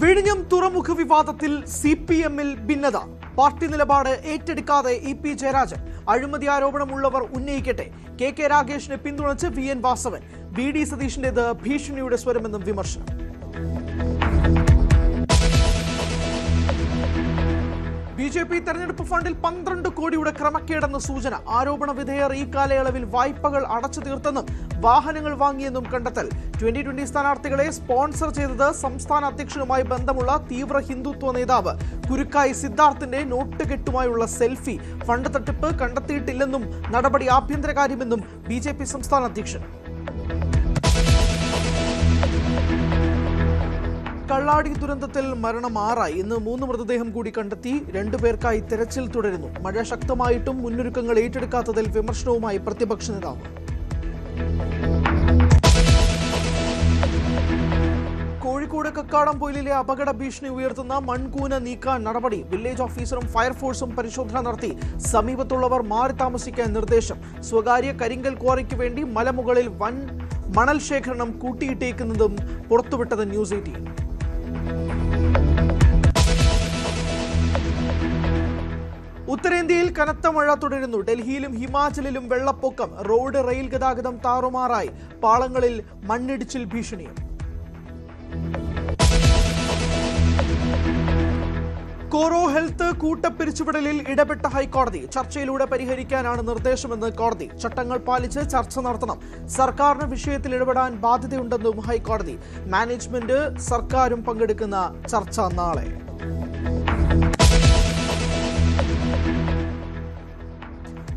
വിഴിഞ്ഞം തുറമുഖ വിവാദത്തിൽ സിപിഎമ്മിൽ ഭിന്നത. പാർട്ടി നിലപാട് ഏറ്റെടുക്കാതെ ഇ.പി. ജയരാജൻ. അഴിമതി ആരോപണമുള്ളവർ ഉന്നയിക്കട്ടെ. കെ രാഗേഷിനെ പിന്തുണച്ച് വി.എൻ. വാസവൻ. വി.ഡി. സതീഷിന്റേത് ഭീഷണിയുടെ സ്വരമെന്നും വിമർശനം. ബി.ജെ.പി തെരഞ്ഞെടുപ്പ് ഫണ്ടിൽ 12 കോടിയുടെ ക്രമക്കേടെന്ന് സൂചന. ആരോപണ വിധേയർ ഈ കാലയളവിൽ വായ്പകൾ അടച്ചു തീർത്തെന്നും വാഹനങ്ങൾ വാങ്ങിയെന്നും കണ്ടെത്തൽ. 2020 സ്ഥാനാർത്ഥികളെ സ്പോൺസർ ചെയ്തത് സംസ്ഥാന അധ്യക്ഷനുമായി ബന്ധമുള്ള തീവ്ര ഹിന്ദുത്വ നേതാവ്. കുരുക്കായി സിദ്ധാർത്ഥിന്റെ നോട്ടുകെട്ടുമായുള്ള സെൽഫി. ഫണ്ട് തട്ടിപ്പ് കണ്ടെത്തിയിട്ടില്ലെന്നും നടപടി ആഭ്യന്തരകാര്യമെന്നും ബി.ജെ.പി സംസ്ഥാന അധ്യക്ഷൻ. കള്ളാടി ദുരന്തത്തിൽ മരണം 6. ഇന്ന് 3 മൃതദേഹം കൂടി കണ്ടെത്തി. 2 പേർക്കായി തെരച്ചിൽ തുടരുന്നു. മഴ ശക്തമായിട്ടും മുന്നൊരുക്കങ്ങൾ ഏറ്റെടുക്കാത്തതിൽ വിമർശനവുമായി പ്രതിപക്ഷ നേതാവ്. കോഴിക്കോട് കക്കാടംപൊയിലിലെ അപകട ഭീഷണി ഉയർത്തുന്ന മൺകൂന നീക്കാൻ നടപടി. വില്ലേജ് ഓഫീസറും ഫയർഫോഴ്സും പരിശോധന നടത്തി. സമീപത്തുള്ളവർ മാറി താമസിക്കാൻ നിർദ്ദേശം. സ്വകാര്യ കരിങ്കൽ ക്വാറിക്ക് വേണ്ടി മലമുകളിൽ വൻ മണൽ ശേഖരണം കൂട്ടിയിട്ടേക്കുന്നതും പുറത്തുവിട്ടത് ന്യൂസ് 18. ഉത്തരേന്ത്യയിൽ കനത്ത മഴ തുടരുന്നു. ഡൽഹിയിലും ഹിമാചലിലും വെള്ളപ്പൊക്കം. റോഡ് റെയിൽ ഗതാഗതം താറുമാറായി. പാളങ്ങളിൽ മണ്ണിടിച്ചിൽ ഭീഷണിയും. കോറോ ഹെൽത്ത് കൂട്ടപ്പിരിച്ചുവിടലിൽ ഇടപെട്ട ഹൈക്കോടതി. ചർച്ചയിലൂടെ പരിഹരിക്കാനാണ് നിർദ്ദേശമെന്ന് കോടതി. ചട്ടങ്ങൾ പാലിച്ച് ചർച്ച നടത്തണം. സർക്കാരിന് വിഷയത്തിൽ ഇടപെടാൻ ബാധ്യതയുണ്ടെന്നും ഹൈക്കോടതി. മാനേജ്മെന്റ് സർക്കാരും പങ്കെടുക്കുന്ന ചർച്ച നാളെ.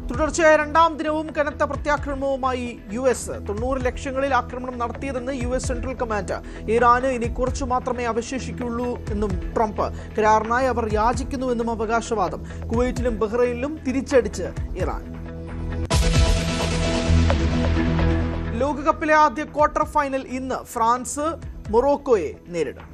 തുടർച്ചയായ 2ാം ദിനവും കനത്ത പ്രത്യാക്രമണവുമായി US. 90 ലക്ഷ്യങ്ങളിൽ ആക്രമണം നടത്തിയതെന്ന് US സെൻട്രൽ കമാൻഡ്. ഇറാന് ഇനി കുറച്ചു മാത്രമേ അവശേഷിക്കുള്ളൂ എന്നും ട്രംപ്. കരാറിനായി അവർ യാചിക്കുന്നുവെന്നും അവകാശവാദം. കുവൈറ്റിലും ബഹ്റൈനിലും തിരിച്ചടിച്ച് ഇറാൻ. ലോകകപ്പിലെ ആദ്യ ക്വാർട്ടർ ഫൈനൽ ഇന്ന്. ഫ്രാൻസ് മൊറോക്കോയെ നേരിടും.